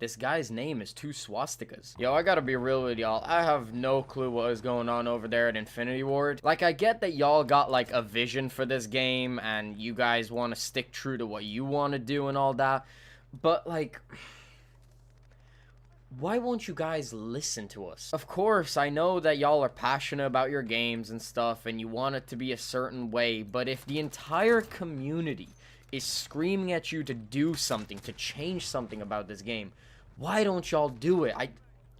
This guy's name is 2 swastikas. Yo, I gotta be real with y'all. I have no clue what is going on over there at Infinity Ward. Like, I get that y'all got, like, a vision for this game, and you guys want to stick true to what you want to do and all that. But, like, why won't you guys listen to us? Of course, I know that y'all are passionate about your games and stuff, and you want it to be a certain way, but if the entire community is screaming at you to do something, to change something about this game, why don't y'all do it?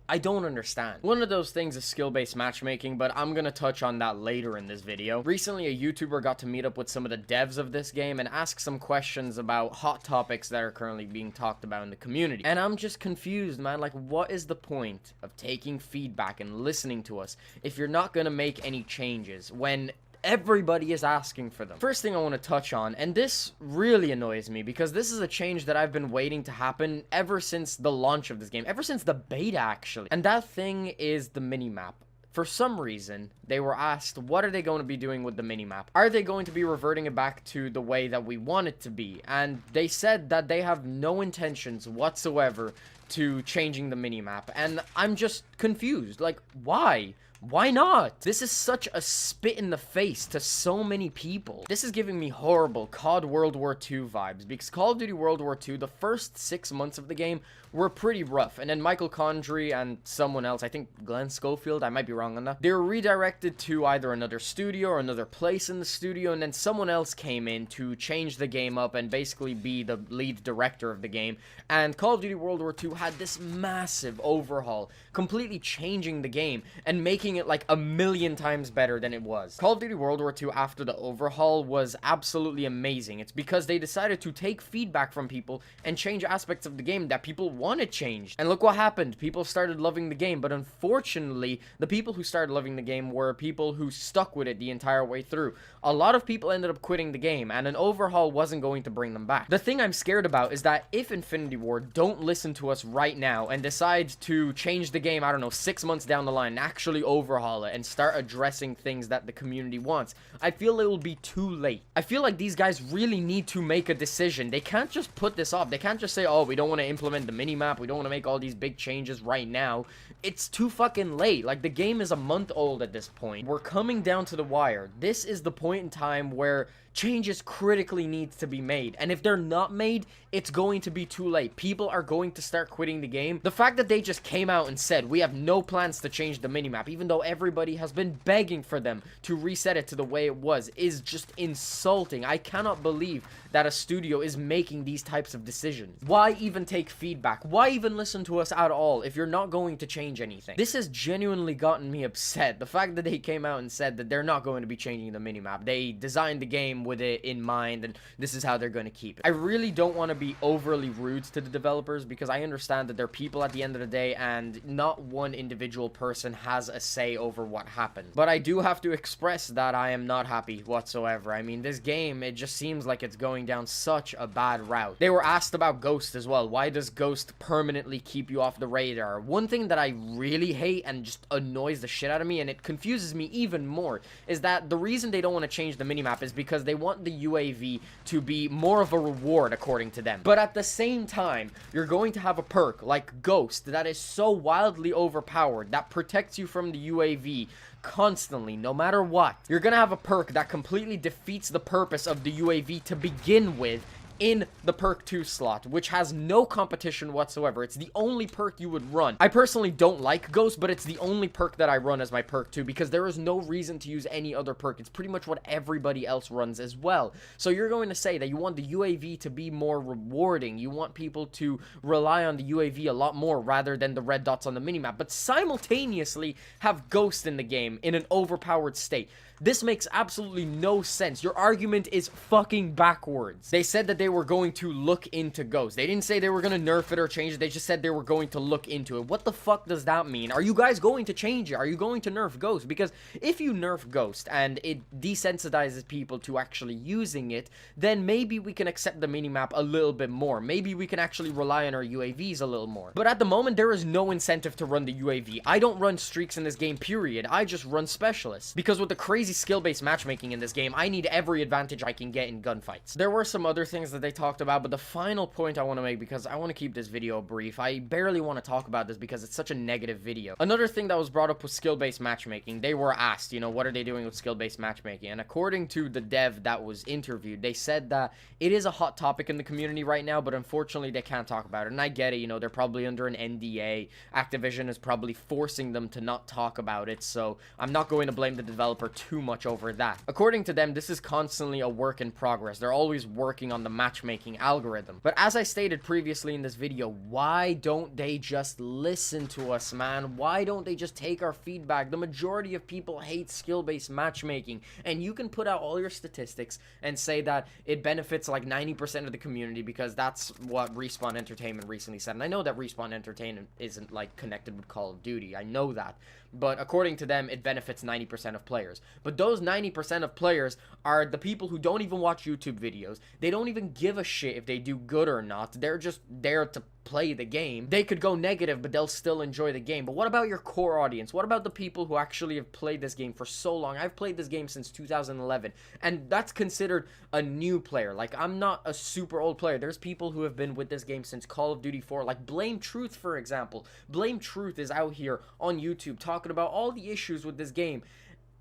I don't understand. One of those things is skill-based matchmaking, but I'm gonna touch on that later in this video. Recently, a YouTuber got to meet up with some of the devs of this game and ask some questions about hot topics that are currently being talked about in the community. And I'm just confused, man. Like, what is the point of taking feedback and listening to us if you're not gonna make any changes when everybody is asking for them? First thing I want to touch on, and this really annoys me because this is a change that I've been waiting to happen ever since the launch of this game, ever since the beta actually, and that thing is the minimap. For some reason, they were asked, what are they going to be doing with the minimap? Are they going to be reverting it back to the way that we want it to be? And they said that they have no intentions whatsoever to changing the minimap, and I'm just confused. Like, why? Why not? This is such a spit in the face to so many people. This is giving me horrible COD World War II vibes, because Call of Duty World War II, the first 6 months of the game were pretty rough, and then Michael Condrey and someone else, I think Glenn Schofield, I might be wrong on that, they were redirected to either another studio or another place in the studio, and then someone else came in to change the game up and basically be the lead director of the game, and Call of Duty World War II had this massive overhaul, completely changing the game and making it like 1,000,000 times better than it was. Call of Duty World War II after the overhaul was absolutely amazing. It's because they decided to take feedback from people and change aspects of the game that people wanted changed. And look what happened. People started loving the game, but unfortunately, the people who started loving the game were people who stuck with it the entire way through. A lot of people ended up quitting the game, and an overhaul wasn't going to bring them back. The thing I'm scared about is that if Infinity Ward don't listen to us right now and decide to change the game, I don't know, 6 months down the line, actually overhaul it and start addressing things that the community wants, I feel it will be too late. I feel like these guys really need to make a decision. They can't just put this off. They can't just say, oh, we don't want to implement the minimap, we don't want to make all these big changes right now. It's too fucking late. Like, the game is a month old at this point. We're coming down to the wire. This is the point in time where changes critically needs to be made, and if they're not made, it's going to be too late. People are going to start quitting the game. The fact that they just came out and said, we have no plans to change the minimap, even though everybody has been begging for them to reset it to the way it was, is just insulting. I cannot believe that a studio is making these types of decisions. Why even take feedback? Why even listen to us at all if you're not going to change anything? This has genuinely gotten me upset. The fact that they came out and said that they're not going to be changing the minimap. They designed the game with it in mind, and this is how they're going to keep it. I really don't want to be overly rude to the developers, because I understand that they're people at the end of the day, and not one individual person has a say over what happened. But I do have to express that I am not happy whatsoever. I mean, this game, it just seems like it's going down such a bad route. They were asked about Ghost as well. Why does Ghost permanently keep you off the radar? One thing that I really hate and just annoys the shit out of me, and it confuses me even more, is that the reason they don't want to change the minimap is because they want the UAV to be more of a reward, according to them. But at the same time, you're going to have a perk like Ghost that is so wildly overpowered that protects you from the UAV constantly, no matter what. You're gonna have a perk that completely defeats the purpose of the UAV to begin with in the perk 2 slot, which has no competition whatsoever. It's the only perk you would run. I personally don't like Ghost, but it's the only perk that I run as my perk 2, because there is no reason to use any other perk. It's pretty much what everybody else runs as well. So you're going to say that you want the UAV to be more rewarding. You want people to rely on the UAV a lot more rather than the red dots on the minimap, but simultaneously have Ghost in the game in an overpowered state. This makes absolutely no sense. Your argument is fucking backwards. They said that they were going to look into Ghost. They didn't say they were going to nerf it or change it. They just said they were going to look into it. What the fuck does that mean? Are you guys going to change it? Are you going to nerf Ghost? Because if you nerf Ghost and it desensitizes people to actually using it, then maybe we can accept the minimap a little bit more. Maybe we can actually rely on our UAVs a little more. But at the moment, there is no incentive to run the UAV. I don't run streaks in this game, period. I just run specialists. Because with the crazy skill-based matchmaking in this game, I need every advantage I can get in gunfights. There were some other things that that they talked about, but the final point I want to make, because I want to keep this video brief, I barely want to talk about this because it's such a negative video. Another thing that was brought up was skill-based matchmaking. They were asked, you know, what are they doing with skill-based matchmaking? And according to the dev that was interviewed, they said that it is a hot topic in the community right now, but unfortunately they can't talk about it. And I get it, you know, they're probably under an NDA. Activision is probably forcing them to not talk about it, so I'm not going to blame the developer too much over that. According to them, this is constantly a work in progress. They're always working on the matchmaking algorithm. But as I stated previously in this video, why don't they just listen to us, man? Why don't they just take our feedback? The majority of people hate skill-based matchmaking, and you can put out all your statistics and say that it benefits like 90% of the community, because that's what Respawn Entertainment recently said. And I know that Respawn Entertainment isn't like connected with Call of Duty. I know that. But according to them, it benefits 90% of players. But those 90% of players are the people who don't even watch YouTube videos. They don't even give a shit if they do good or not. They're just there to play the game. They could go negative, but they'll still enjoy the game. But what about your core audience? What about the people who actually have played this game for so long? I've played this game since 2011, and that's considered a new player. Like, I'm not a super old player. There's people who have been with this game since Call of Duty 4, like Blame Truth, for example. Blame Truth is out here on YouTube talking about all the issues with this game,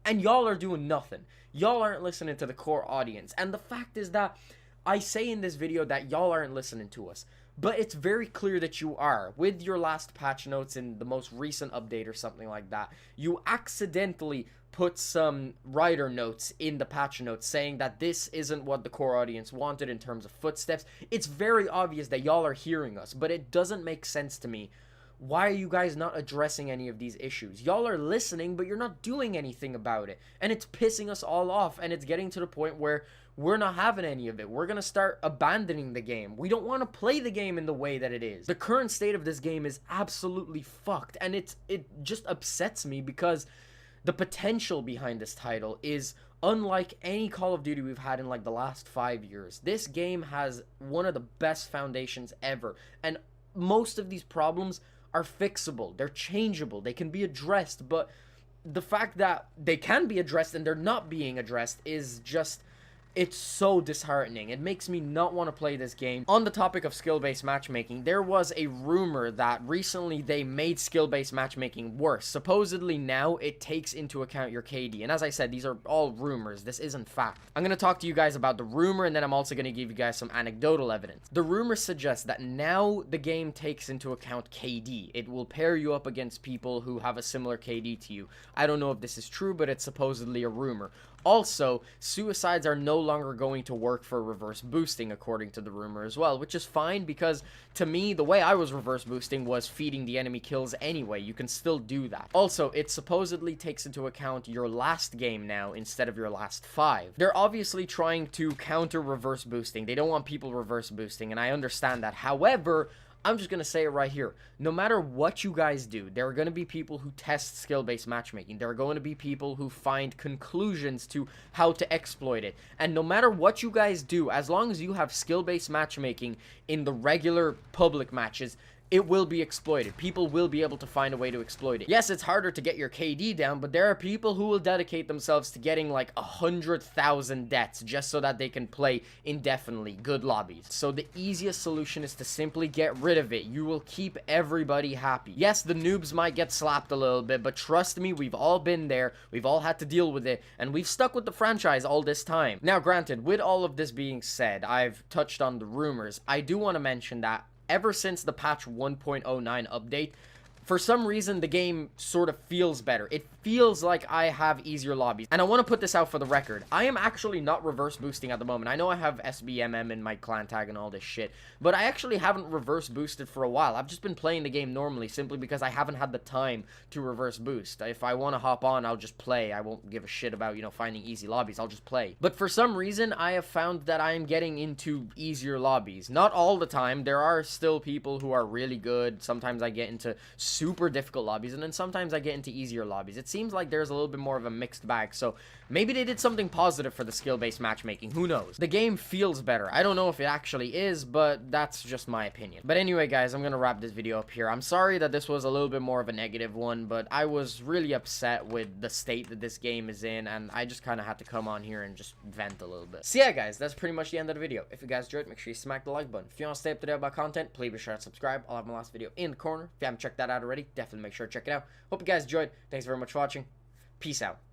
and y'all are doing nothing. Y'all aren't listening to the core audience. And the fact is that I say in this video that y'all aren't listening to us, but it's very clear that you are. With your last patch notes in the most recent update or something like that, you accidentally put some writer notes in the patch notes saying that this isn't what the core audience wanted in terms of footsteps. It's very obvious that y'all are hearing us, but it doesn't make sense to me. Why are you guys not addressing any of these issues? Y'all are listening, but you're not doing anything about it. And it's pissing us all off, and it's getting to the point where we're not having any of it. We're going to start abandoning the game. We don't want to play the game in the way that it is. The current state of this game is absolutely fucked, and it just upsets me because the potential behind this title is unlike any Call of Duty we've had in like the last 5 years. This game has one of the best foundations ever, and most of these problems are fixable. They're changeable. They can be addressed, but the fact that they can be addressed and they're not being addressed is just, it's so disheartening. It makes me not want to play this game. On the topic of skill-based matchmaking, there was a rumor that recently they made skill-based matchmaking worse. Supposedly now it takes into account your KD. And as I said, these are all rumors. This isn't fact. I'm going to talk to you guys about the rumor, and then I'm also going to give you guys some anecdotal evidence. The rumor suggests that now the game takes into account KD. It will pair you up against people who have a similar KD to you. I don't know if this is true, but it's supposedly a rumor. Also, suicides are no longer going to work for reverse boosting, according to the rumor as well, which is fine because, to me, the way I was reverse boosting was feeding the enemy kills anyway. You can still do that. Also, it supposedly takes into account your last game now instead of your last 5. They're obviously trying to counter reverse boosting. They don't want people reverse boosting, and I understand that. However, I'm just going to say it right here. No matter what you guys do, there are going to be people who test skill-based matchmaking. There are going to be people who find conclusions to how to exploit it. And no matter what you guys do, as long as you have skill-based matchmaking in the regular public matches, it will be exploited. People will be able to find a way to exploit it. Yes, it's harder to get your KD down, but there are people who will dedicate themselves to getting like 100,000 deaths just so that they can play indefinitely good lobbies. So the easiest solution is to simply get rid of it. You will keep everybody happy. Yes, the noobs might get slapped a little bit, but trust me, we've all been there. We've all had to deal with it, and we've stuck with the franchise all this time. Now, granted, with all of this being said, I've touched on the rumors. I do want to mention that ever since the patch 1.09 update, for some reason, the game sort of feels better. It feels like I have easier lobbies. And I want to put this out for the record. I am actually not reverse boosting at the moment. I know I have SBMM in my clan tag and all this shit, but I actually haven't reverse boosted for a while. I've just been playing the game normally simply because I haven't had the time to reverse boost. If I want to hop on, I'll just play. I won't give a shit about, you know, finding easy lobbies. I'll just play. But for some reason, I have found that I am getting into easier lobbies. Not all the time. There are still people who are really good. Sometimes I get into super difficult lobbies, and then sometimes I get into easier lobbies. It seems like there's a little bit more of a mixed bag, so maybe they did something positive for the skill-based matchmaking. Who knows? The game feels better. I don't know if it actually is, but that's just my opinion. But anyway, guys, I'm gonna wrap this video up here. I'm sorry that this was a little bit more of a negative one, but I was really upset with the state that this game is in, and I just kind of had to come on here and just vent a little bit. So yeah, guys, that's pretty much the end of the video. If you guys enjoyed, make sure you smack the like button. If you want to stay up to date about content, please be sure to subscribe. I'll have my last video in the corner. If you haven't checked that out already, definitely make sure to check it out. Hope you guys enjoyed. Thanks very much for watching. Peace out.